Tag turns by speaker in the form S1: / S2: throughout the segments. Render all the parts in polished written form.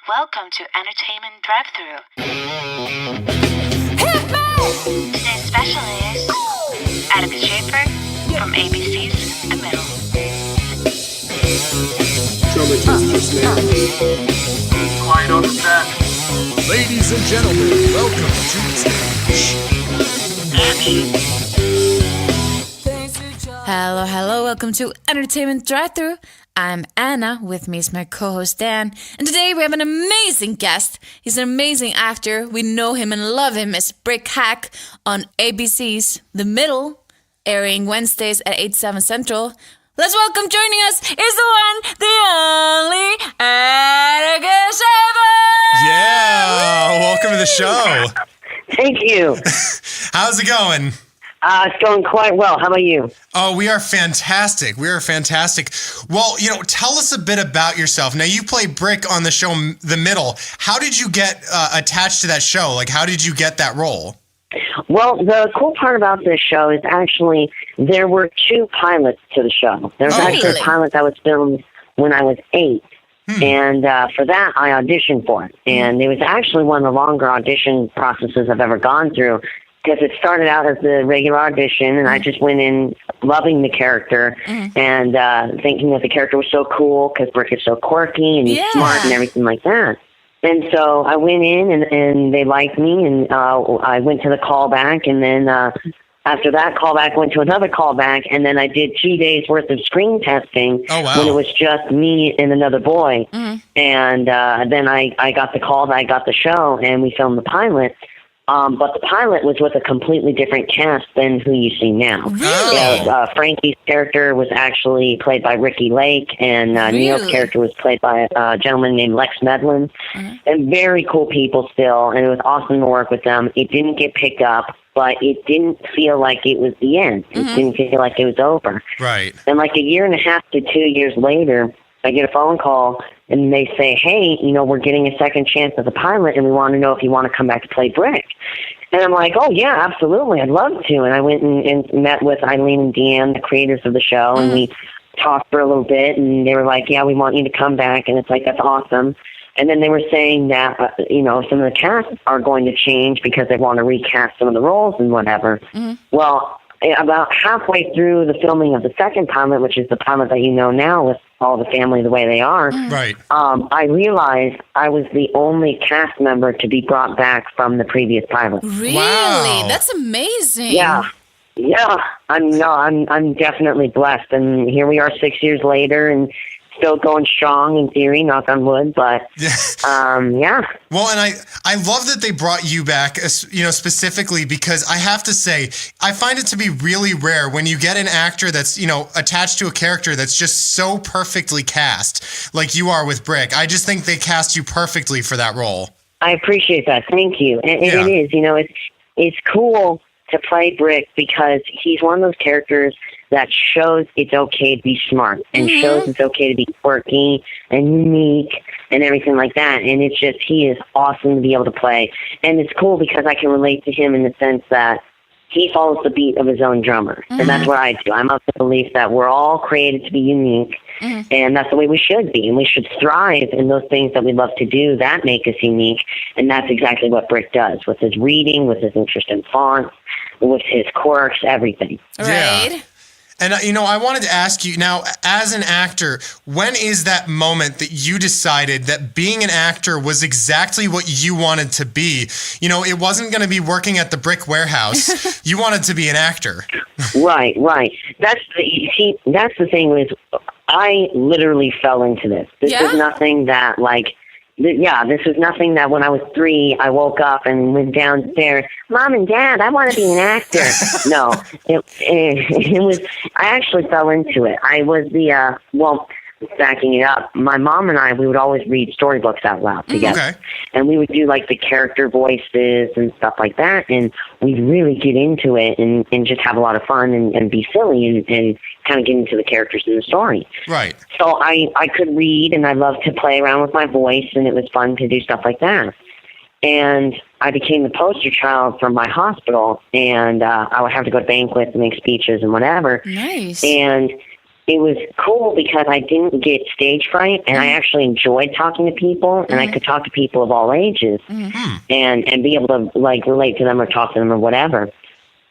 S1: Welcome to Entertainment Drive-Thru. Today's special is Atticus Shaffer from ABC's The Middle.
S2: Quiet on the set.
S3: Ladies and gentlemen, welcome to
S4: Hello, welcome to Entertainment Drive-Thru. I'm Anna, with me is my co-host Dan, and today we have an amazing guest. He's an amazing actor. We know him and love him as Brick Hack on ABC's The Middle, airing Wednesdays at 8/7 Central. Let's welcome, joining us is the one, the only, Atticus Shaffer!
S3: Yeah, welcome to the show.
S2: Thank you.
S3: How's it going?
S2: It's going quite well. How about you?
S3: Oh, we are fantastic. Well, tell us a bit about yourself. Now, you play Brick on the show The Middle. How did you get attached to that show? Like, how did you get that role?
S2: Well, the cool part about this show is actually there were 2 pilots to the show. There was actually a pilot that was filmed when I was 8. And for that, I auditioned for it. And it was actually one of the longer audition processes I've ever gone through, because it started out as the regular audition, and I just went in loving the character and thinking that the character was so cool because Brick is so quirky and he's smart and everything like that. And so I went in, and they liked me, and I went to the callback, and then after that callback, went to another callback, and then I did 2 days' worth of screen testing when it was just me and another boy. And then I got the call that I got the show, and we filmed the pilot. But the pilot was with a completely different cast than who you see now.
S4: Really?
S2: Frankie's character was actually played by Ricky Lake, and Neil's character was played by a gentleman named Lex Medlin. And very cool people still, and it was awesome to work with them. It didn't get picked up, but it didn't feel like it was the end. It didn't feel like it was over.
S3: Right.
S2: And like a year and a half to 2 years later, I get a phone call, and they say, hey, we're getting a second chance at the pilot, and we want to know if you want to come back to play Brick. And I'm like, oh, yeah, absolutely, I'd love to. And I went and met with Eileen and Deanne, the creators of the show, and we talked for a little bit, and they were like, yeah, we want you to come back. And it's like, that's awesome. And then they were saying that, some of the cast are going to change because they want to recast some of the roles and whatever. Well, about halfway through the filming of the second pilot, which is the pilot that you know now with all the family the way they are,
S3: right.
S2: I realized I was the only cast member to be brought back from the previous pilot.
S4: Really?
S3: Wow.
S4: That's amazing.
S2: Yeah. I'm definitely blessed, and here we are 6 years later, and still going strong in theory, knock on wood, but yeah.
S3: Well, and I love that they brought you back, specifically because I have to say, I find it to be really rare when you get an actor that's, attached to a character that's just so perfectly cast, like you are with Brick. I just think they cast you perfectly for that role.
S2: I appreciate that. Thank you. And it is, it's cool to play Brick because he's one of those characters that shows it's okay to be smart and shows it's okay to be quirky and unique and everything like that. And it's just, he is awesome to be able to play. And it's cool because I can relate to him in the sense that he follows the beat of his own drummer. And that's what I do. I'm of the belief that we're all created to be unique, and that's the way we should be. And we should thrive in those things that we love to do that make us unique. And that's exactly what Brick does with his reading, with his interest in fonts, with his quirks, everything.
S4: Right.
S3: Yeah. And, I wanted to ask you, now, as an actor, when is that moment that you decided that being an actor was exactly what you wanted to be? It wasn't going to be working at the brick warehouse. You wanted to be an actor.
S2: Right. That's the thing is, I literally fell into this. This is nothing that, this was nothing that when I was 3, I woke up and went downstairs, Mom and Dad, I want to be an actor. No, it was, I actually fell into it. I was backing it up, my mom and I, we would always read storybooks out loud together.
S3: Okay.
S2: And we would do the character voices and stuff like that. And we'd really get into it and just have a lot of fun and be silly and kind of get into the characters in the story.
S3: Right.
S2: So I could read and I loved to play around with my voice, and it was fun to do stuff like that. And I became the poster child for my hospital, and I would have to go to banquets and make speeches and whatever.
S4: Nice.
S2: And it was cool because I didn't get stage fright, and I actually enjoyed talking to people, and I could talk to people of all ages, and be able to like relate to them or talk to them or whatever.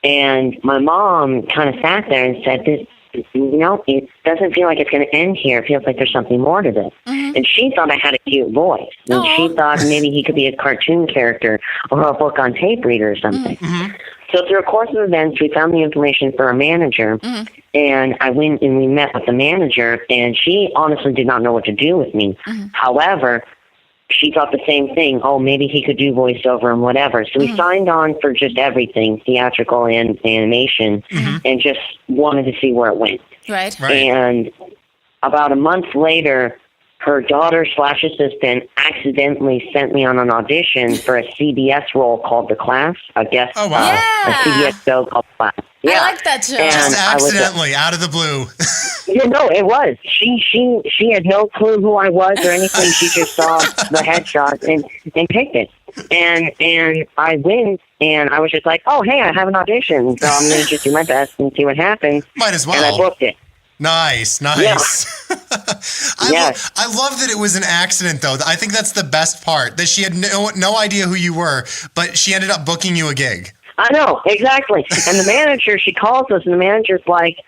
S2: And my mom kind of sat there and said, "This, it doesn't feel like it's going to end here. It feels like there's something more to this." And she thought I had a cute voice, and she thought maybe he could be a cartoon character or a book on tape reader or something. So through a course of events, we found the information for a manager, and I went and we met with the manager, and she honestly did not know what to do with me. However, she thought the same thing. Oh, maybe he could do voiceover and whatever. So we signed on for just everything, theatrical and animation, and just wanted to see where it went.
S4: Right.
S2: And about a month later, her daughter/assistant accidentally sent me on an audition for a CBS role called The Class, a guest,
S3: Oh, wow.
S2: a CBS show called The Class.
S4: I like that show.
S2: And
S3: Just
S2: I was,
S3: accidentally, out of the blue.
S2: no, it was. She had no clue who I was or anything. She just saw the headshot and picked it. And I went, and I was just like, oh, hey, I have an audition, so I'm going to just do my best and see what happens.
S3: Might as well.
S2: And I booked it.
S3: Nice.
S2: Yeah.
S3: I love that it was an accident, though. I think that's the best part, that she had no idea who you were, but she ended up booking you a gig.
S2: I know, exactly. And the manager, she calls us, and the manager's like,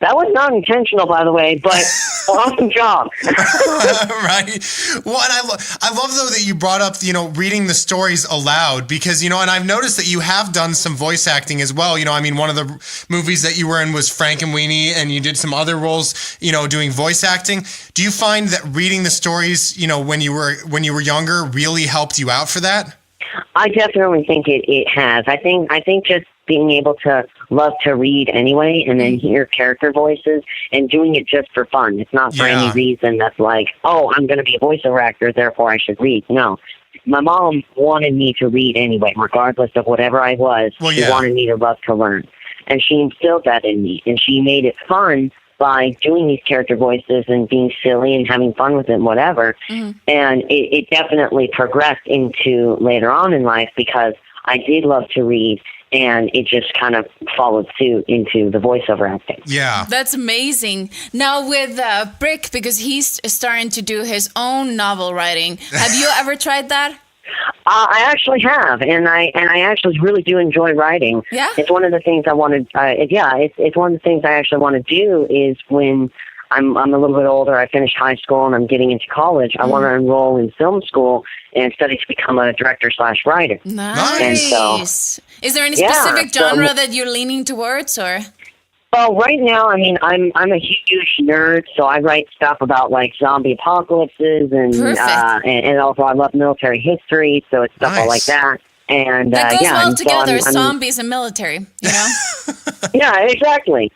S2: that was not intentional, by the way, but awesome job.
S3: Right. Well, and I love, though, that you brought up, reading the stories aloud because, and I've noticed that you have done some voice acting as well. One of the movies that you were in was Frankenweenie, and you did some other roles, doing voice acting. Do you find that reading the stories, when you were younger really helped you out for that?
S2: I definitely think it has. I think just being able to love to read anyway and then hear character voices and doing it just for fun. It's not for any reason that's like, oh, I'm going to be a voiceover actor, therefore I should read. No. My mom wanted me to read anyway, regardless of whatever I was. She wanted me to love to learn. And she instilled that in me. And she made it fun by doing these character voices and being silly and having fun with it and whatever. And it definitely progressed into later on in life because I did love to read, and it just kind of followed suit into the voiceover acting.
S3: Yeah.
S4: That's amazing. Now with Brick, because he's starting to do his own novel writing, have you ever tried that?
S2: I actually have, and I actually really do enjoy writing.
S4: Yeah?
S2: It's one of the things I want to, it's one of the things I actually want to do is when I'm a little bit older, I finished high school and I'm getting into college, I want to enroll in film school and study to become a director/writer.
S4: Nice.
S2: And so,
S4: is there any specific genre that you're leaning towards, or?
S2: Well, right now, I mean, I'm a huge nerd, so I write stuff about like zombie apocalypses and also I love military history, so it's stuff all like that. And
S4: that goes well together,
S2: so
S4: zombies and military,
S2: Yeah, exactly.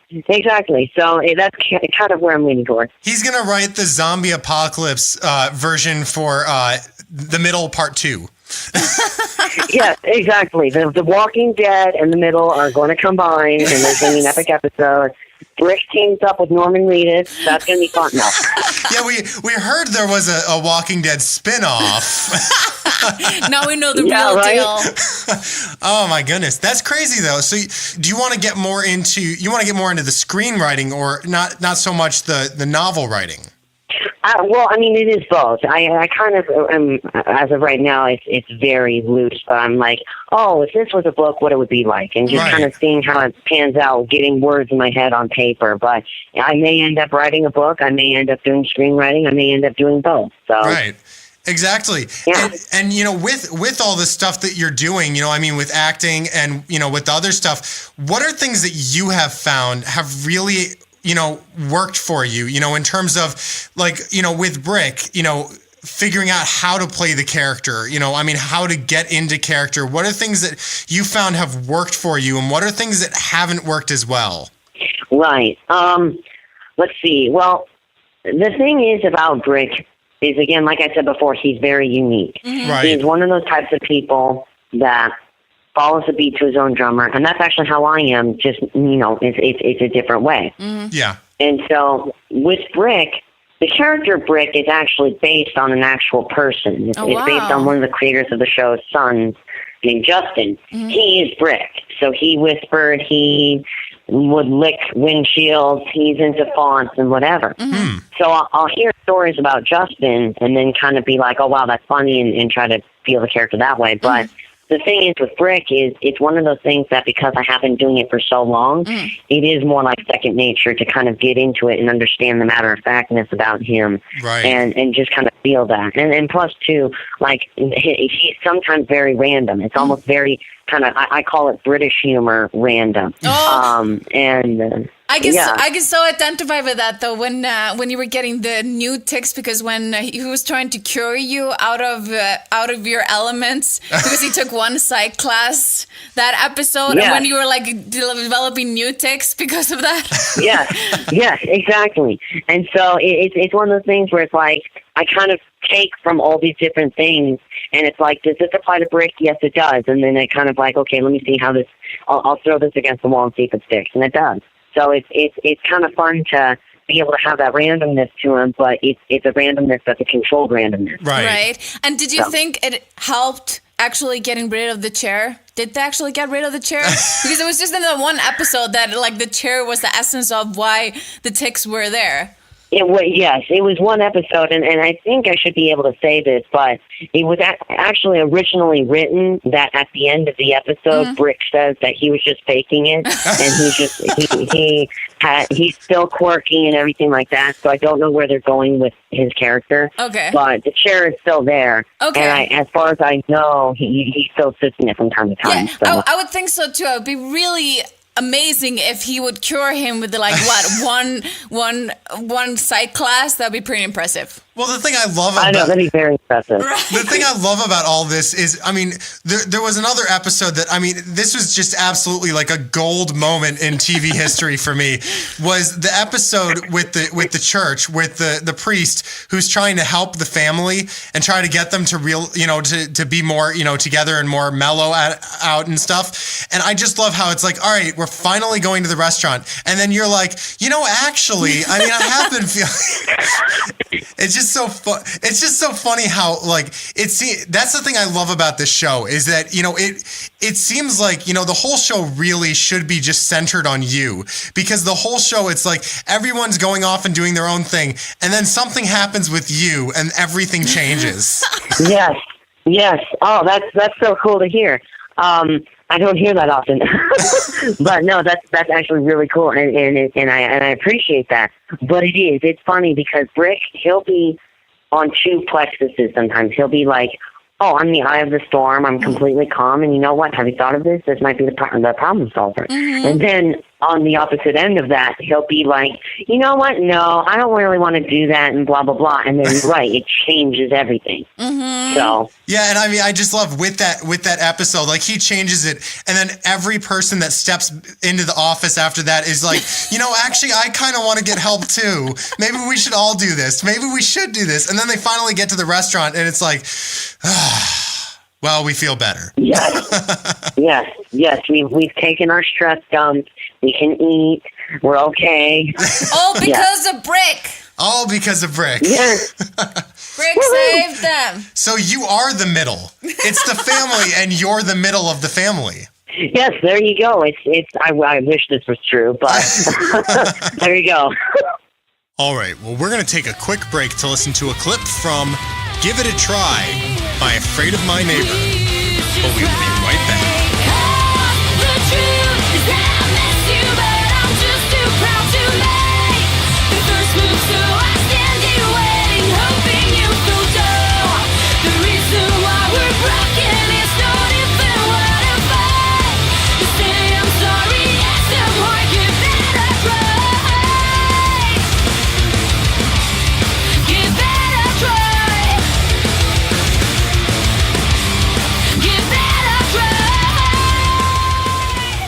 S2: So that's kind of where I'm leaning toward.
S3: He's gonna write the zombie apocalypse version for the middle part 2.
S2: Yeah, exactly. The Walking Dead and the middle are going to combine, and there's going to be an epic episode. Brick teams up with Norman Reedus. That's going to be fun. No.
S3: Yeah, we heard there was a Walking Dead spinoff.
S4: Now we know the real deal.
S3: Oh my goodness, that's crazy though. So, do you want to get more into the screenwriting, or not so much the novel writing?
S2: Well, I mean, it is both. I kind of am, as of right now, it's very loose, but I'm like, oh, if this was a book, what it would be like, and just kind of seeing how it pans out, getting words in my head on paper. But I may end up writing a book, I may end up doing screenwriting, I may end up doing both. So.
S3: Right. Exactly.
S2: Yeah.
S3: And with all the stuff that you're doing, with acting and, with the other stuff, what are things that you have found have really worked for you, in terms of like, with Brick, figuring out how to play the character, how to get into character. What are things that you found have worked for you, and what are things that haven't worked as well? Right.
S2: Let's see. Well, the thing is about Brick is, again, like I said before, he's very unique.
S3: Right.
S2: He's one of those types of people that follows the beat to his own drummer, and that's actually how I am, just, it's a different way.
S3: Yeah.
S2: And so with Brick, the character Brick is actually based on an actual person. It's based on one of the creators of the show's sons named Justin. He is Brick. So he whispered, he would lick windshields. He's into fonts and whatever. So I'll hear stories about Justin and then kind of be like, oh, wow, that's funny, and try to feel the character that way. But the thing is with Brick is it's one of those things that because I have been doing it for so long, it is more like second nature to kind of get into it and understand the matter-of-factness about him and just kind of feel that. And plus, too, like, he's sometimes very random. It's almost very kind of, I call it British humor random. I
S4: can so identify with that though when you were getting the Newtix, because when he was trying to cure you out of your elements because he took one psych class that episode, and when you were like developing Newtix because of that. Yes, exactly. And so it's one of those things where it's like I kind of take from all these different things, and it's like, does this apply to Brick? Yes, it does. And then I kind of like, okay, let me see how this. I'll throw this against the wall and see if it sticks, and it does. So it's kind of fun to be able to have that randomness to him, but it's a randomness that's a controlled randomness. Right. And did you think it helped actually getting rid of the chair? Did they actually get rid of the chair? Because it was just in the one episode that like the chair was the essence of why the tics were there.
S2: Yes, it was one episode, and I think I should be able to say this, but it was actually originally written that at the end of the episode, Brick says that he was just faking it, and he's still quirky and everything like that, so I don't know where they're going with his character.
S4: Okay.
S2: But the chair is still there. Okay. And as far as I know, he still sits in it from time to time.
S4: Yeah,
S2: so.
S4: I would think so too. It would be really amazing if he would cure him with one psych class. That'd be pretty impressive.
S3: Well, the thing I love
S2: about... I know, that'd be very impressive.
S3: The thing I love about all this is, I mean, there was another episode that, I mean, this was just absolutely like a gold moment in TV history for me, was the episode with the church, with the priest who's trying to help the family and try to get them to to be more, together and more mellow out and stuff. And I just love how it's like, all right, we're finally going to the restaurant. And then you're like, actually, I mean, I have been feeling... It's just so fun. It's just so funny how that's the thing I love about this show is that it seems like the whole show really should be just centered on you, because the whole show it's like everyone's going off and doing their own thing, and then something happens with you and everything changes. Yes. Oh, that's so cool to hear. I don't hear that often, but no, that's actually really cool, and I appreciate that. But it's funny because Brick, he'll be on two plexuses sometimes. He'll be like, oh, I'm the eye of the storm. I'm completely calm, and you know what? Have you thought of this? This might be the problem solver. And then on the opposite end of that, he'll be like, you know what? No, I don't really want to do that, and blah, blah, blah. And then, it changes everything. So. Yeah, and I mean, I just love with that episode, like he changes it, and then every person that steps into the office after that is like, actually, I kind of want to get help too. Maybe we should all do this. Maybe we should do this. And then they finally get to the restaurant, and it's like, well, we feel better. Yes. We've taken our stress dumps. We can eat. We're okay.
S4: All because of Brick.
S3: All because of Brick.
S2: Yes.
S4: Brick saved them.
S3: So you are the middle. It's the family, and you're the middle of the family.
S2: Yes, there you go. I wish this was true, but there you go.
S3: All right. Well, we're going to take a quick break to listen to a clip from Give It a Try by Afraid of My Neighbor. But we'll be right back.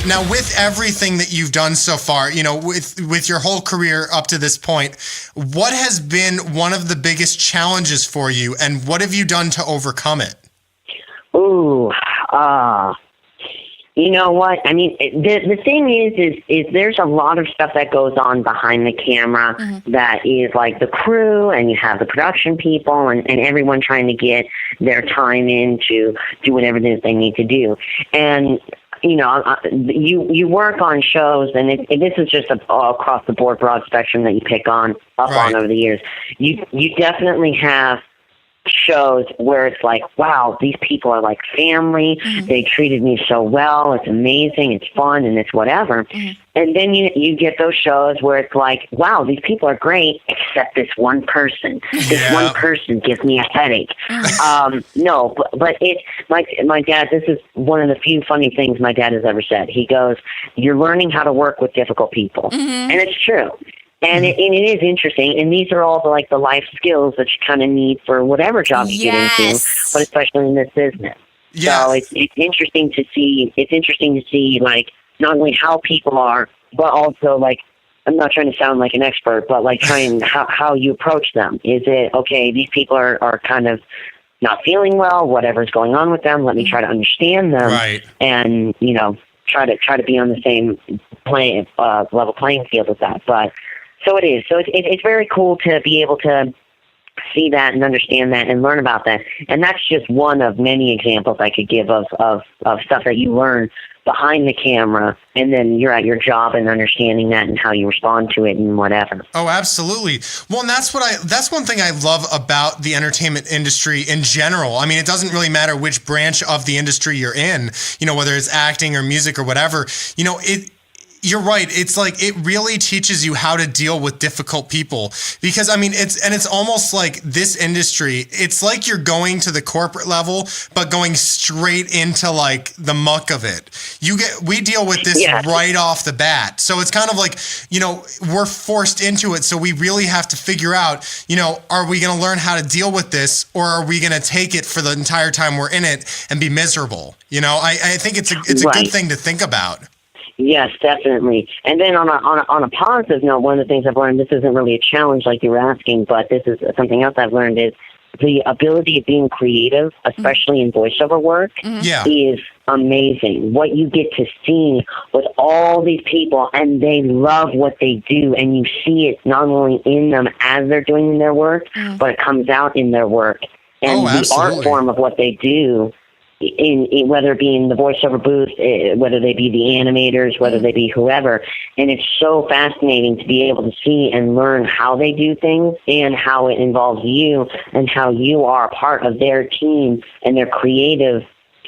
S3: Now, with everything that you've done so far, with your whole career up to this point, what has been one of the biggest challenges for you, and what have you done to overcome it?
S2: Ooh, you know what? I mean, the thing is there's a lot of stuff that goes on behind the camera that is like the crew, and you have the production people and everyone trying to get their time in to do whatever it is they need to do. And you work on shows, and this is just all across the board, broad spectrum that you pick on on over the years. You definitely have shows where it's like, wow, these people are like family. Mm-hmm. They treated me so well. It's amazing. It's fun, and it's whatever. Mm-hmm. And then you get those shows where it's like, wow, these people are great, except this one person. This one person gives me a headache. No, but it's my dad. This is one of the few funny things my dad has ever said. He goes, "You're learning how to work with difficult people," and it's true. And it is interesting, and these are all the life skills that you kind of need for whatever job you get into, but especially in this business. Yeah. So it's interesting to see. It's interesting to see not only how people are, but also I'm not trying to sound like an expert, but trying how you approach them. Is it okay? These people are kind of not feeling well. Whatever's going on with them, let me try to understand them, and try to be on the same level playing field with that. But so it is. So it's very cool to be able to see that and understand that and learn about that. And that's just one of many examples I could give of stuff that you learn behind the camera, and then you're at your job and understanding that and how you respond to it and whatever.
S3: Oh, absolutely. Well, and that's one thing I love about the entertainment industry in general. I mean, it doesn't really matter which branch of the industry you're in, whether it's acting or music or whatever, you're right. It's it really teaches you how to deal with difficult people, because it's almost like this industry. It's like you're going to the corporate level, but going straight into the muck of it. We deal with this right off the bat. So it's kind of we're forced into it. So we really have to figure out, are we going to learn how to deal with this, or are we going to take it for the entire time we're in it and be miserable? I think it's a good thing to think about.
S2: Yes, definitely. And then on a positive note, one of the things I've learned, this isn't really a challenge like you were asking, but this is something else I've learned, is the ability of being creative, especially in voiceover work, is amazing. What you get to see with all these people, and they love what they do, and you see it not only in them as they're doing their work, but it comes out in their work. And the art form of what they do, in whether it be in the voiceover booth, whether they be the animators, whether they be whoever. And it's so fascinating to be able to see and learn how they do things and how it involves you and how you are a part of their team and their creative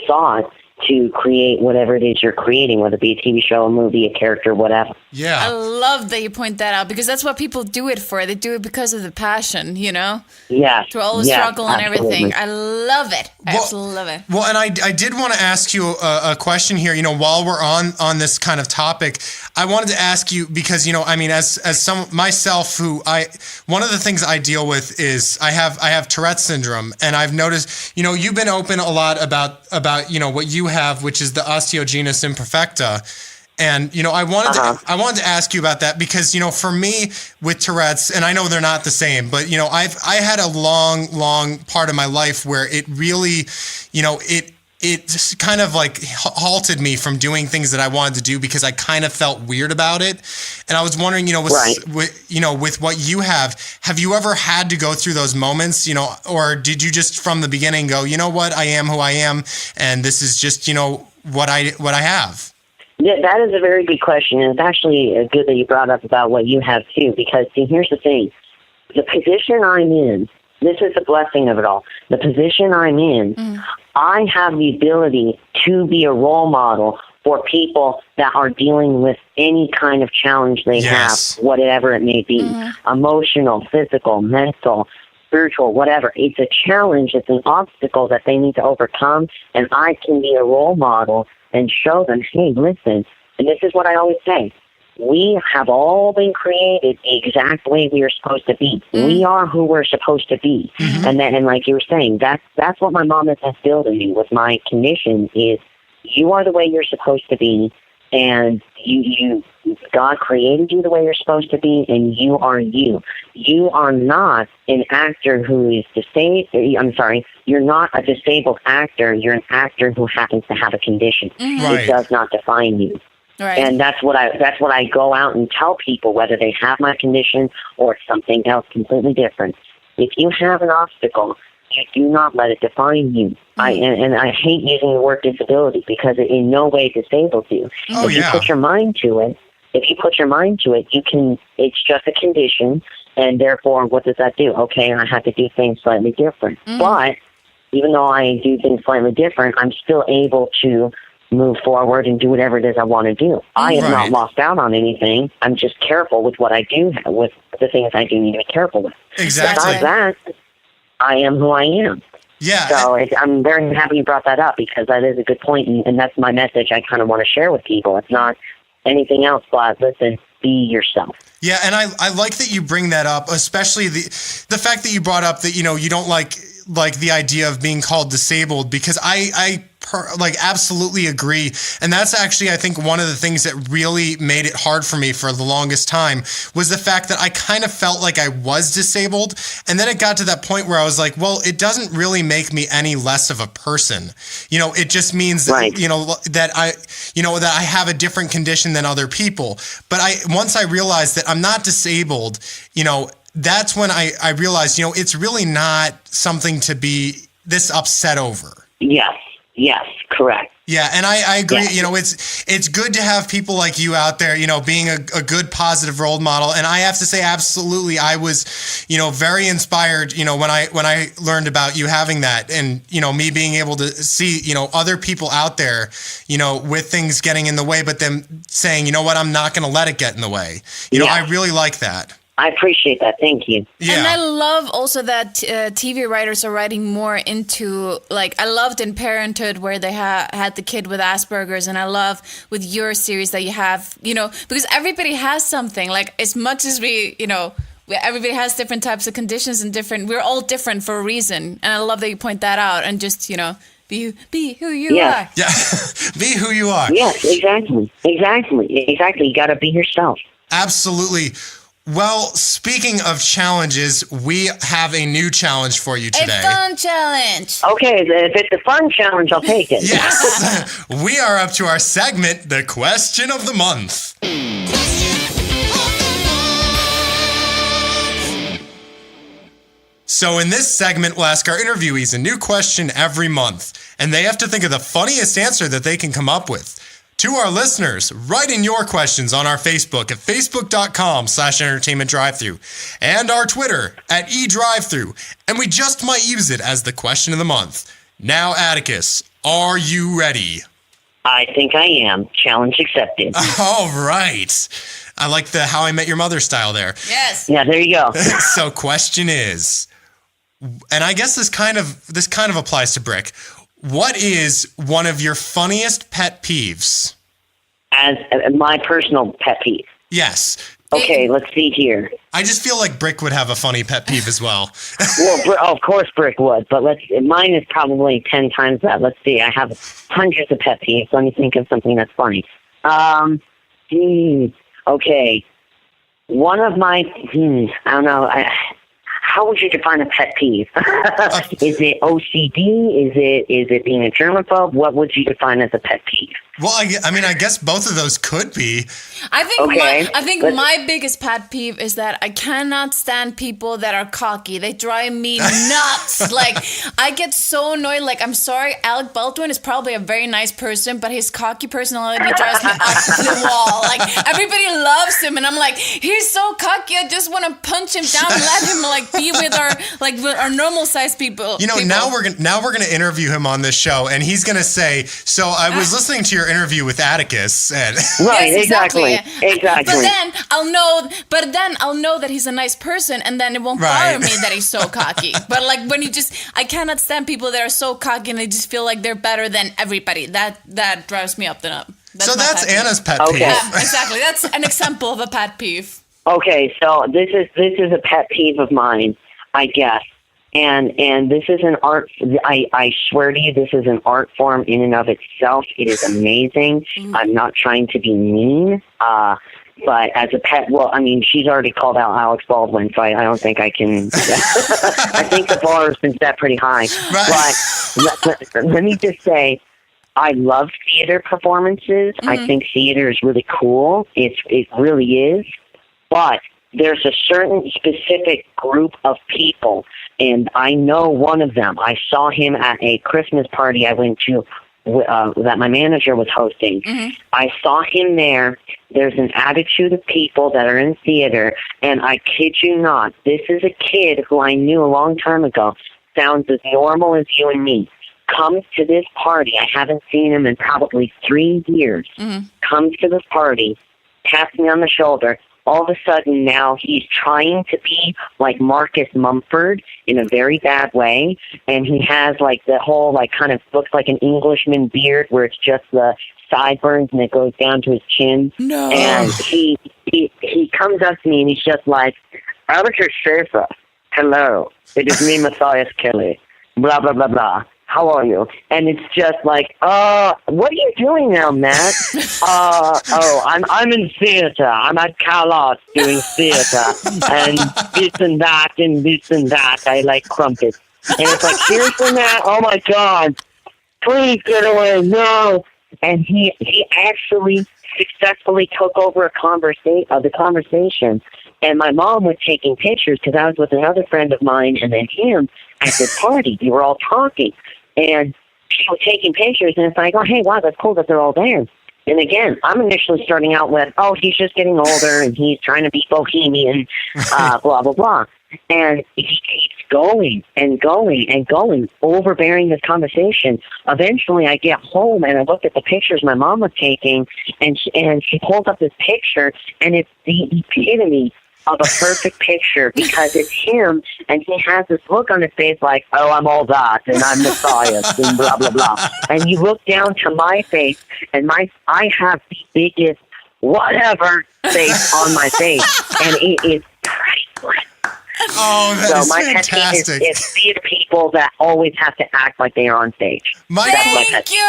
S2: thought to create whatever it is you're creating, whether it be a TV show, a movie, a character, whatever.
S4: Yeah. I love that you point that out, because that's what people do it for. They do it because of the passion,
S2: Yeah.
S4: To all the struggle and everything. I love it. I absolutely love it.
S3: Well, and I did want to ask you a question here, while we're on this kind of topic. I wanted to ask you, because, as some myself, one of the things I deal with is I have Tourette's syndrome, and I've noticed, you've been open a lot about what you have, which is the osteogenesis imperfecta. And, I wanted to ask you about that, because, for me with Tourette's, and I know they're not the same, but, I had a long part of my life where it really, it just kind of halted me from doing things that I wanted to do, because I kind of felt weird about it. And I was wondering, with what you have you ever had to go through those moments, or did you just from the beginning go, what, I am who I am, and this is just, what I have?
S2: Yeah, that is a very good question, and it's actually good that you brought up about what you have too, because see, here's the thing. The position I'm in, this is the blessing of it all. The position I'm in, I have the ability to be a role model for people that are dealing with any kind of challenge they have, whatever it may be, emotional, physical, mental, spiritual, whatever. It's a challenge, it's an obstacle that they need to overcome, and I can be a role model and show them, hey, listen, and this is what I always say, we have all been created the exact way we are supposed to be. We are who we're supposed to be. And then, and like you were saying, that's what my mom has instilled in me with my condition, is you are the way you're supposed to be, and God created you the way you're supposed to be, and you are you. You are not an actor who is disabled. I'm sorry, you're not a disabled actor. You're an actor who happens to have a condition. It does not define you.
S4: Right.
S2: And that's what I go out and tell people, whether they have my condition or something else completely different. If you have an obstacle, you do not let it define you. And I hate using the word disability because it in no way disables you.
S3: Oh,
S2: if you put your mind to it, you can. It's just a condition, and therefore, what does that do? Okay, I have to do things slightly different. But even though I do things slightly different, I'm still able to move forward and do whatever it is I want to do. I have not lost out on anything. I'm just careful with what I do, with the things I do need to be careful with.
S3: Exactly.
S2: Besides that, I am who I am.
S3: Yeah.
S2: So I'm very happy you brought that up because that is a good point, and that's my message I kind of want to share with people. It's not anything else but, listen, be yourself.
S3: Yeah, and I like that you bring that up, especially the fact that you brought up that, you don't like the idea of being called disabled, because I absolutely agree. And that's actually, I think, one of the things that really made it hard for me for the longest time was the fact that I kind of felt like I was disabled. And then it got to that point where I was like, well, it doesn't really make me any less of a person. It just means that, that I have a different condition than other people. But once I realized that I'm not disabled, that's when I realized, it's really not something to be this upset over.
S2: Yes, correct.
S3: Yeah, and I agree. Yes. It's good to have people like you out there, being a good positive role model. And I have to say, absolutely, I was, very inspired, when I learned about you having that, and me being able to see, other people out there, with things getting in the way, but them saying, you know what, I'm not going to let it get in the way. I really like that.
S2: I appreciate that. Thank you.
S4: Yeah. And I love also that TV writers are writing more into, I loved in Parenthood where they had the kid with Asperger's, and I love with your series that you have, because everybody has something, as much as we, everybody has different types of conditions and we're all different for a reason. And I love that you point that out and just, be who you are.
S3: Yeah, be who you are.
S2: Yes, exactly. You got to be yourself.
S3: Absolutely. Well, speaking of challenges, we have a new challenge for you today.
S4: A fun challenge.
S2: Okay, if it's a fun challenge, I'll take it.
S3: Yes. We are up to our segment, the question of the month. So in this segment, we'll ask our interviewees a new question every month, and they have to think of the funniest answer that they can come up with. To our listeners, write in your questions on our Facebook at facebook.com/Entertainment Drive-Thru and our Twitter at eDrive-Thru, and we just might use it as the question of the month. Now, Atticus, are you ready?
S2: I think I am. Challenge accepted.
S3: All right. I like the How I Met Your Mother style there.
S4: Yes.
S2: Yeah, there you go.
S3: So question is, and I guess this kind of applies to Brick. What is one of your funniest pet peeves?
S2: As my personal pet peeve.
S3: Yes.
S2: Okay, let's see here.
S3: I just feel like Brick would have a funny pet peeve as well.
S2: Well, of course Brick would, but mine is probably 10 times that. Let's see. I have hundreds of pet peeves. Let me think of something that's funny. Okay. One of my, I don't know. How would you define a pet peeve? Is it OCD? Is it being a germaphobe? What would you define as a pet peeve?
S3: Well, I guess both of those could be.
S4: I think my biggest pet peeve is that I cannot stand people that are cocky. They drive me nuts. I get so annoyed. I'm sorry, Alec Baldwin is probably a very nice person, but his cocky personality drives me up the wall. Everybody loves him, and I'm like, he's so cocky. I just want to punch him down and let him be with our normal sized people.
S3: Now we're gonna interview him on this show, and he's gonna say, so I was listening to your interview with Atticus, and
S2: right,
S4: yes,
S2: exactly.
S4: But then I'll know that he's a nice person, and then it won't bother me that he's so cocky. But when I cannot stand people that are so cocky and they just feel like they're better than everybody. That drives me up the nut. That's Anna's
S3: pet peeve.
S4: Yeah, exactly. That's an example of a pet peeve.
S2: Okay, so this is a pet peeve of mine, I guess. And this is an art, I swear to you, this is an art form in and of itself. It is amazing. I'm not trying to be mean, but as a pet, she's already called out Alex Baldwin, so I don't think I can. I think the bar has been set pretty high. Right. But let me just say, I love theater performances. I think theater is really cool. It really is. But there's a certain specific group of people And I know one of them. I saw him at a Christmas party I went to that my manager was hosting.
S4: Mm-hmm.
S2: I saw him there. There's an attitude of people that are in theater, and I kid you not, this is a kid who I knew a long time ago, sounds as normal as you and me, comes to this party. I haven't seen him in probably 3 years.
S4: Mm-hmm.
S2: Comes to this party, taps me on the shoulder. All of a sudden now he's trying to be like Marcus Mumford in a very bad way. And he has like the whole like kind of looks like an Englishman beard where it's just the sideburns and it goes down to his chin.
S4: No.
S2: And he comes up to me and he's just like, Atticus Shaffer, hello, it is me, Matthias Kelly, blah, blah, blah, blah. How are you? And it's just like, what are you doing now, Matt? I'm in theater. I'm at Cal Arts doing theater. And this and that and this and that. I like crumpets. And it's like, seriously, Matt? Oh, my God. Please get away. No. And he actually successfully took over the conversation. And my mom was taking pictures because I was with another friend of mine and then him at the party. We were all talking. And she was taking pictures, and it's like, oh, hey, wow, that's cool that they're all there. And again, I'm initially starting out with, oh, he's just getting older, and he's trying to be bohemian, blah, blah, blah. And he keeps going and going and going, overbearing this conversation. Eventually, I get home, and I look at the pictures my mom was taking, and she pulls up this picture, and it's the epitome of a perfect picture because it's him and he has this look on his face like, oh, I'm all that and I'm Matthias and blah, blah, blah. And you look down to my face and I have the biggest whatever face on my face and it is priceless.
S3: Oh, that is
S2: my
S3: fantastic.
S2: pet peeve is theater people that always have to act like they are on stage.
S4: Thank you.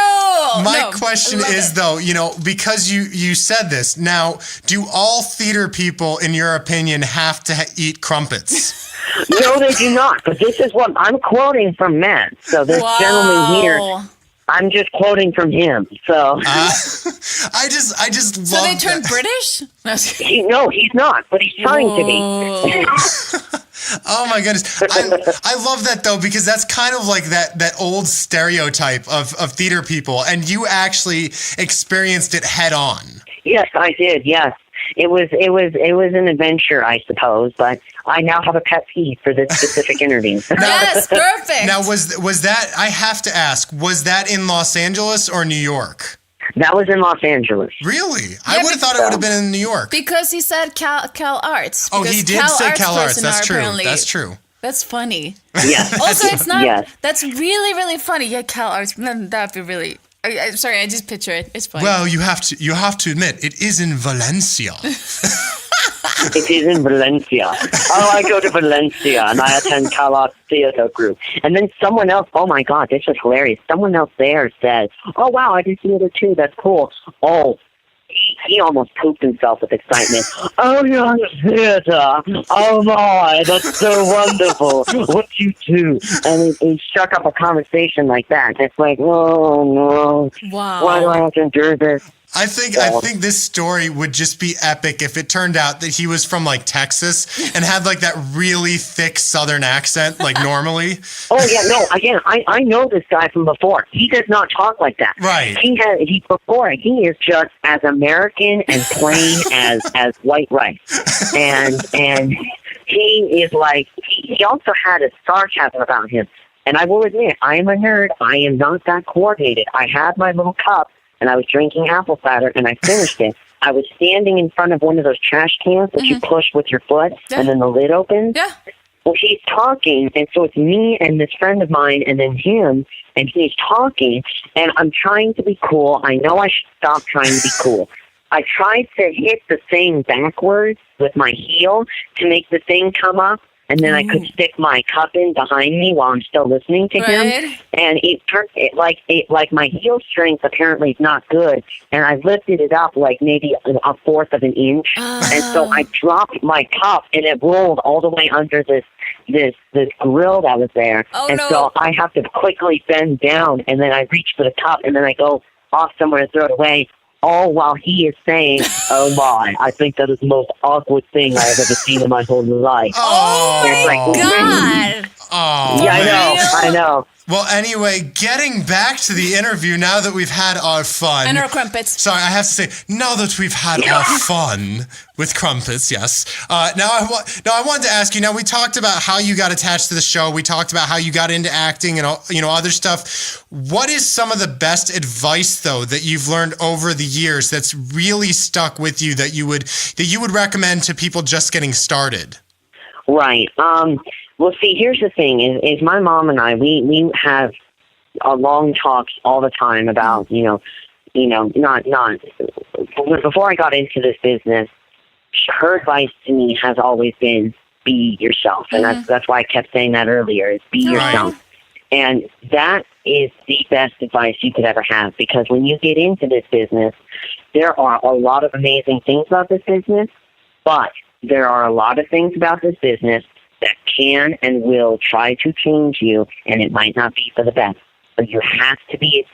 S3: My question is, though, because you said this, now, do all theater people, in your opinion, have to eat crumpets?
S2: No, they do not. But this is what I'm quoting from Matt. So this gentleman here, I'm just quoting from him. So
S3: I just love.
S4: So they turned British?
S2: No, he's not, but he's trying to be.
S3: Oh my goodness. I love that though, because that's kind of like that old stereotype of theater people, and you actually experienced it head on. Yes,
S2: I did, yes. It was an adventure, I suppose, but I now have a pet peeve for this specific interview.
S4: Yes, perfect.
S3: Now was that, I have to ask, was that in Los Angeles or New York?
S2: That was in Los Angeles.
S3: Really? Yeah, I would have thought it would have been in New York.
S4: Because he said Cal Arts.
S3: Oh, he did say Cal Arts. That's true. That's true.
S4: That's funny.
S2: Yes.
S4: Also, it's not.
S2: Yes.
S4: That's really, really funny. Yeah, Cal Arts. That'd be really. I'm sorry. I just picture it. It's funny.
S3: Well, you have to admit it is in Valencia.
S2: It is in Valencia. Oh, I go to Valencia and I attend Cal Arts Theater Group. And then someone else, oh my God, this was hilarious. Someone else there said, oh wow, I do theater too, that's cool. Oh, he almost pooped himself with excitement. Oh, you're on theater. Oh my, that's so wonderful. What do you do? And he struck up a conversation like that. And it's like, oh no.
S4: Wow.
S2: Why do I have to endure this?
S3: I think this story would just be epic if it turned out that he was from like Texas and had like that really thick Southern accent, like normally.
S2: Oh yeah, no. Again, I know this guy from before. He does not talk like that.
S3: Right.
S2: He is just as American and plain as white rice, and he is like he also had a sarcasm about him. And I will admit, I am a nerd. I am not that coordinated. I had my little cup. And I was drinking apple cider, and I finished it. I was standing in front of one of those trash cans that you push with your foot, and then the lid opens.
S4: Yeah.
S2: Well, he's talking, and so it's me and this friend of mine, and then him, and he's talking, and I'm trying to be cool. I know I should stop trying to be cool. I tried to hit the thing backwards with my heel to make the thing come up, and then I could stick my cup in behind me while I'm still listening to him. And it turned like my heel strength apparently is not good. And I lifted it up like maybe a fourth of an inch. And so I dropped my cup and it rolled all the way under this grill that was there. So I have to quickly bend down and then I reach for the cup and then I go off somewhere to throw it away. all while he is saying, "Oh my, I think that is the most awkward thing I have ever seen in my whole life."
S4: Oh
S2: It's
S4: my
S2: like,
S4: God!
S3: Oh,
S2: Yeah,
S3: man.
S2: I know.
S3: Well, anyway, getting back to the interview now that we've had our fun.
S4: And our crumpets.
S3: Sorry, I have to say, now that we've had our fun with crumpets, yes. Now I wanted to ask you, now we talked about how you got attached to the show. We talked about how you got into acting and all, other stuff. What is some of the best advice, though, that you've learned over the years that's really stuck with you that you would recommend to people just getting started?
S2: Right. Well, see, here's the thing: is my mom and I we have long talks all the time about not before I got into this business. Her advice to me has always been be yourself, and that's why I kept saying that earlier: is be yourself, and that is the best advice you could ever have. Because when you get into this business, there are a lot of amazing things about this business, but there are a lot of things about this business that can and will try to change you, and it might not be for the best. But you have to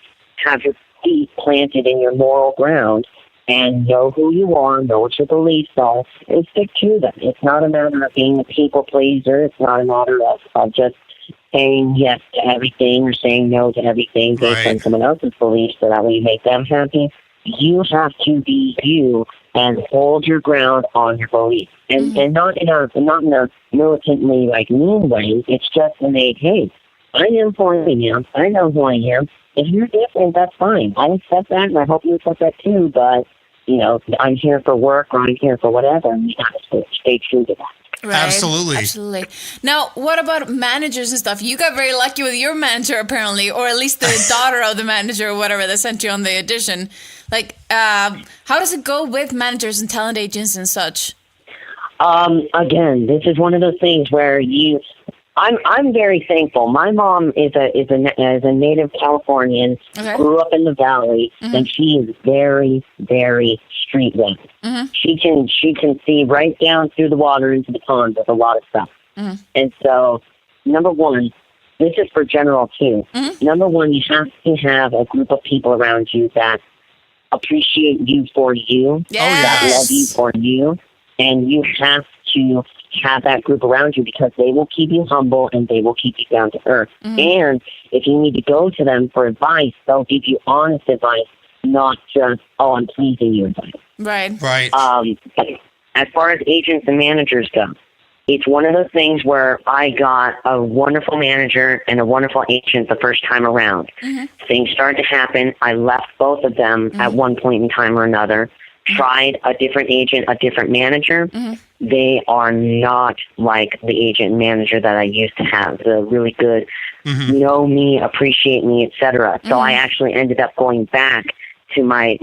S2: have your feet planted in your moral ground and know who you are, know what your beliefs are, and stick to them. It's not a matter of being a people pleaser. It's not a matter of just saying yes to everything or saying no to everything based on someone else's beliefs so that way you make them happy. You have to be you and hold your ground on your beliefs. And not in a militantly mean way. It's just hey, I am who I am. I know who I am. If you're different, that's fine. I accept that, and I hope you accept that too. But I'm here for work, or I'm here for whatever, and you gotta stay true to that.
S4: Right. Absolutely. Now, what about managers and stuff? You got very lucky with your manager, apparently, or at least the daughter of the manager or whatever that sent you on the audition. How does it go with managers and talent agents and such?
S2: Again, this is one of those things where I'm very thankful. My mom is a native Californian, grew up in the Valley, and she is very, very streetwise. She can see right down through the water into the pond with a lot of stuff. And so, number one, this is for general too. Number one, you have to have a group of people around you that appreciate you for you, that love you for you, and you have to have that group around you because they will keep you humble and they will keep you down to earth. And if you need to go to them for advice, they'll give you honest advice, not just, I'm pleasing you advice.
S4: Right.
S2: As far as agents and managers go, it's one of those things where I got a wonderful manager and a wonderful agent the first time around. Things started to happen. I left both of them at one point in time or another. Tried a different agent, a different manager. They are not like the agent and manager that I used to have. The really good, know me, appreciate me, etc. So I actually ended up going back to my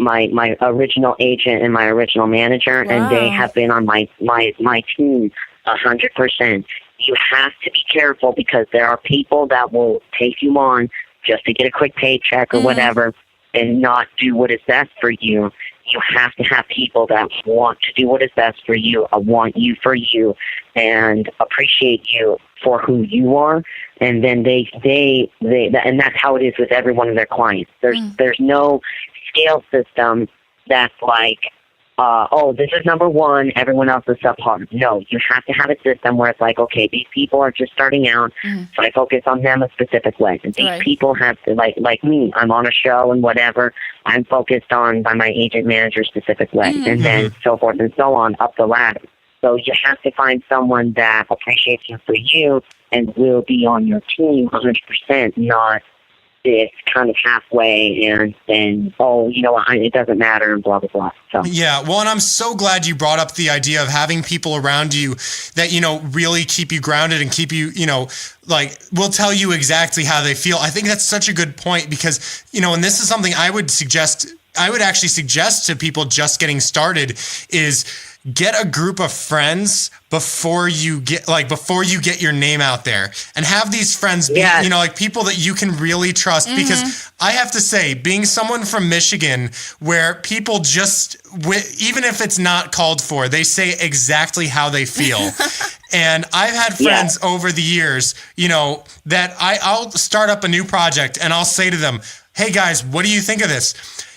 S2: original agent and my original manager, and they have been on my team 100%. You have to be careful because there are people that will take you on just to get a quick paycheck or whatever and not do what is best for you. You have to have people that want to do what is best for you, want you for you, and appreciate you for who you are. And then they and that's how it is with every one of their clients. There's no scale system that's this is number one, everyone else is subpar. No, you have to have a system where it's okay, these people are just starting out, so I focus on them a specific way. And these people have to, like me, I'm on a show and whatever, I'm focused on by my agent manager specific way, and then so forth and so on up the ladder. So you have to find someone that appreciates you for you and will be on your team 100%, not this kind of halfway and then, it doesn't matter and blah, blah, blah. So.
S3: Yeah, well, and I'm so glad you brought up the idea of having people around you that, really keep you grounded and keep you, will tell you exactly how they feel. I think that's such a good point because, and this is something I would actually suggest to people just getting started is get a group of friends before you get your name out there, and have these friends be, people that you can really trust. Because I have to say, being someone from Michigan where people just, even if it's not called for, they say exactly how they feel. And I've had friends over the years, that I'll start up a new project and I'll say to them, hey guys, what do you think of this?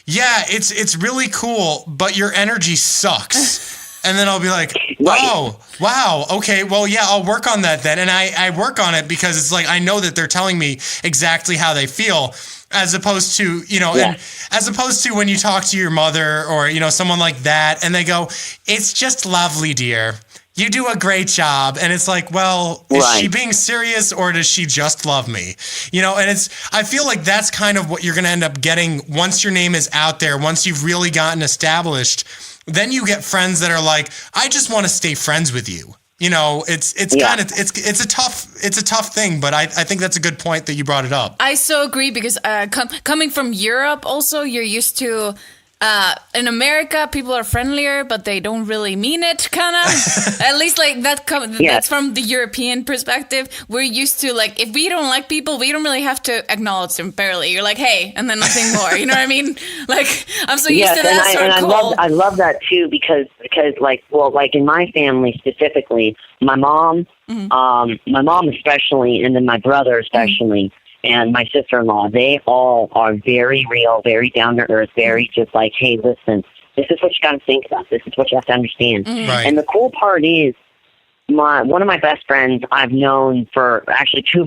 S3: yeah, it's really cool, but your energy sucks. And then I'll be like, oh, wow, okay, well, yeah, I'll work on that then. And I work on it because it's like I know that they're telling me exactly how they feel, as opposed to, and as opposed to when you talk to your mother or, someone like that, and they go, it's just lovely, dear. You do a great job. And it's like, well, is she being serious or does she just love me? And I feel like that's kind of what you're going to end up getting once your name is out there, once you've really gotten established. Then you get friends that are like, I just want to stay friends with you. It's kind of it's a tough thing, but I think that's a good point that you brought it up.
S4: I so agree because coming from Europe, also you're used to. In America, people are friendlier, but they don't really mean it, kind of. At least, like, that's from the European perspective. We're used to, like, if we don't like people, we don't really have to acknowledge them barely. You're like, hey, and then nothing more. You know what I mean? Like, I'm so used to that.
S2: And I love that, too, because like in my family specifically, my mom especially, and then my brother especially, and my sister-in-law, they all are very real, very down-to-earth, very just like, hey, listen, this is what you got to think about. This is what you have to understand.
S3: Mm-hmm. Right.
S2: And the cool part is, one of my best friends I've known for, actually two of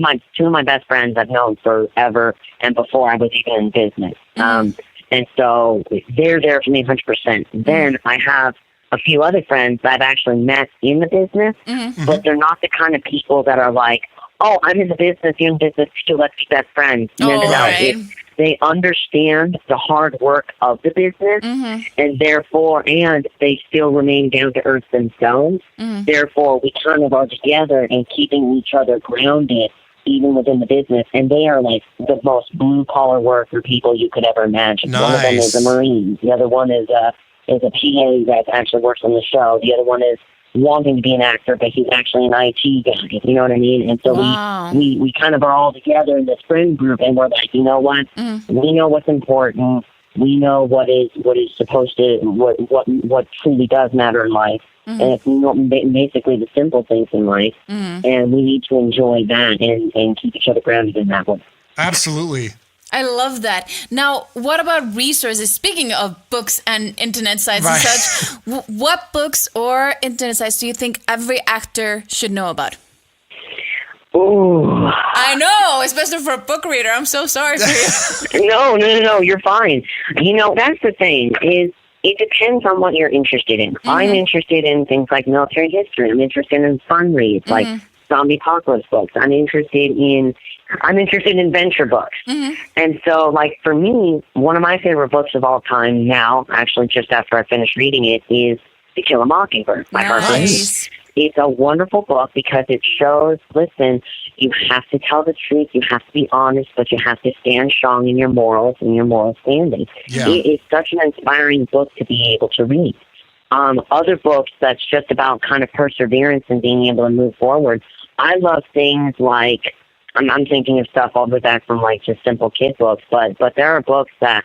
S2: my best friends I've known forever and before I was even in business. And so they're there for me 100%. Then I have a few other friends that I've actually met in the business, but they're not the kind of people that are like, oh, I'm in the business, you're in business too, let's be best friends. No. They understand the hard work of the business, and they still remain down to earth themselves. Therefore, we kind of are together and keeping each other grounded, even within the business. And they are like the most blue-collar worker people you could ever imagine.
S3: Nice.
S2: One of them is a Marine. The other one is a PA that actually works on the show. The other one is wanting to be an actor, but he's actually an IT guy. You know what I mean? And so we kind of are all together in this friend group, and we're like, you know what? We know what's important. We know what is supposed to what truly does matter in life, and it's basically the simple things in life. And we need to enjoy that and keep each other grounded in that one.
S3: Absolutely.
S4: I love that. Now, what about resources? Speaking of books and internet sites and such, what books or internet sites do you think every actor should know about?
S2: Ooh.
S4: I know, especially for a book reader. I'm so sorry for you.
S2: No, you're fine. That's the thing, is it depends on what you're interested in. I'm interested in things like military history. I'm interested in fun reads, like zombie apocalypse books. I'm interested in venture books. And so, like, for me, one of my favorite books of all time now, actually just after I finished reading it, is To Kill a Mockingbird by Harper Lee. It's a wonderful book because it shows, listen, you have to tell the truth, you have to be honest, but you have to stand strong in your morals and your moral standing. Yeah. It's such an inspiring book to be able to read. Other books that's just about kind of perseverance and being able to move forward. I love things like, I'm thinking of stuff all the way back from like just simple kid books, but there are books that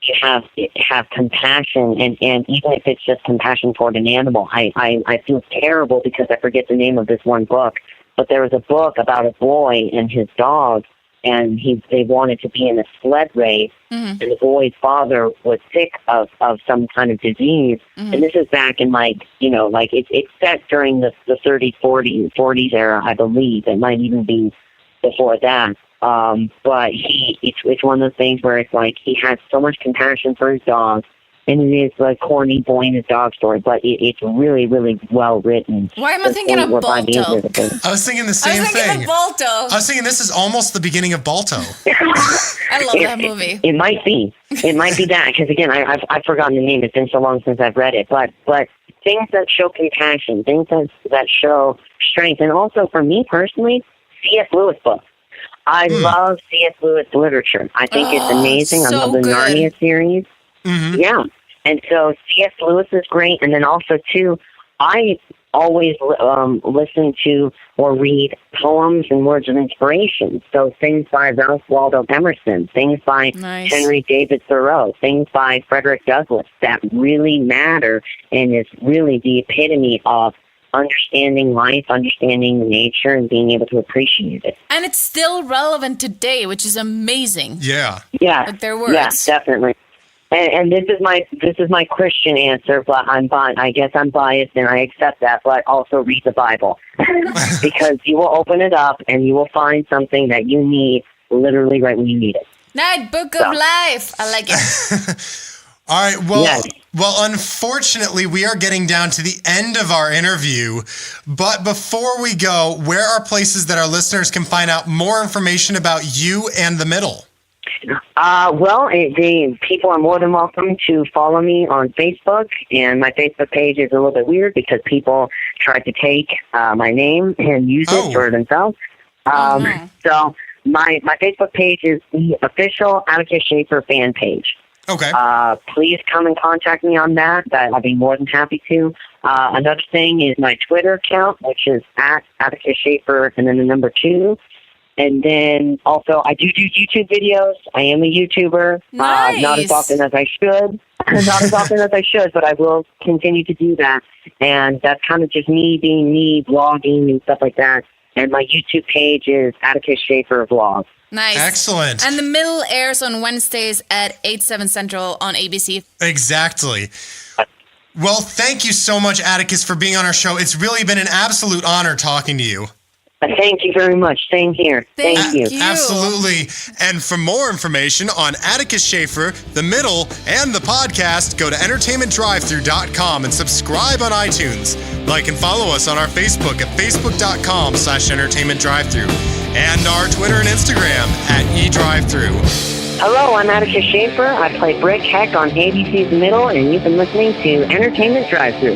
S2: you have compassion, and even if it's just compassion toward an animal, I feel terrible because I forget the name of this one book. But there was a book about a boy and his dog, and they wanted to be in a sled race, and the boy's father was sick of some kind of disease. And this is back in it's set during the 30s, 40s era, I believe. It might even be before that. But it's one of those things where it's like he has so much compassion for his dog, and it is like corny boy and his dog story, but it's really, really well written.
S4: Why am I thinking of Balto?
S3: I was thinking the same thing.
S4: I was thinking of Balto.
S3: I was thinking this is almost the beginning of Balto.
S4: I love that movie.
S2: It might be. It might be that, because again, I've forgotten the name. It's been so long since I've read it. But things that show compassion, things that show strength, and also for me personally, C.S. Lewis books. I love C.S. Lewis literature. I think it's amazing.
S4: So
S2: I love the Narnia series. Yeah. And so C.S. Lewis is great. And then also, too, I always listen to or read poems and words of inspiration. So things by Ralph Waldo Emerson, things by Henry David Thoreau, things by Frederick Douglass that really matter and is really the epitome of understanding life, understanding nature, and being able to appreciate it.
S4: And it's still relevant today, which is amazing.
S3: Yeah.
S2: Yeah.
S4: Like their words.
S2: Yeah, definitely. And this is my Christian answer, but I guess I'm biased and I accept that. But also read the Bible because you will open it up and you will find something that you need literally right when you need it.
S4: Night Book of Life. I like it.
S3: All right. Well,
S2: Yes.
S3: well, unfortunately, we are getting down to the end of our interview. But before we go, where are places that our listeners can find out more information about you and The Middle?
S2: The people are more than welcome to follow me on Facebook, and my Facebook page is a little bit weird because people tried to take my name and use it for themselves. So my Facebook page is the official Atticus Shaffer fan page.
S3: Okay.
S2: Please come and contact me on that. I'd be more than happy to. Another thing is my Twitter account, which is at Atticus Shaffer and then the number 2. And then also I do YouTube videos. I am a YouTuber.
S4: Nice.
S2: Not as often as I should. But I will continue to do that. And that's kind of just me being me, vlogging and stuff like that. And my YouTube page is Atticus Shaffer Vlog.
S4: Nice.
S3: Excellent.
S4: And The Middle airs on Wednesdays at 8/7 Central on ABC.
S3: Exactly. Well, thank you so much, Atticus, for being on our show. It's really been an absolute honor talking to you.
S2: Thank you very much. Same here. Thank you.
S3: Absolutely. And for more information on Atticus Shaffer, The Middle, and the podcast, go to entertainmentdrivethru.com and subscribe on iTunes. Like and follow us on our Facebook at facebook.com/entertainmentdrivethru and our Twitter and Instagram at edrivethru.
S2: Hello, I'm Atticus Shaffer. I play Brick Heck on ABC's Middle, and you've been listening to Entertainment Drive-Thru.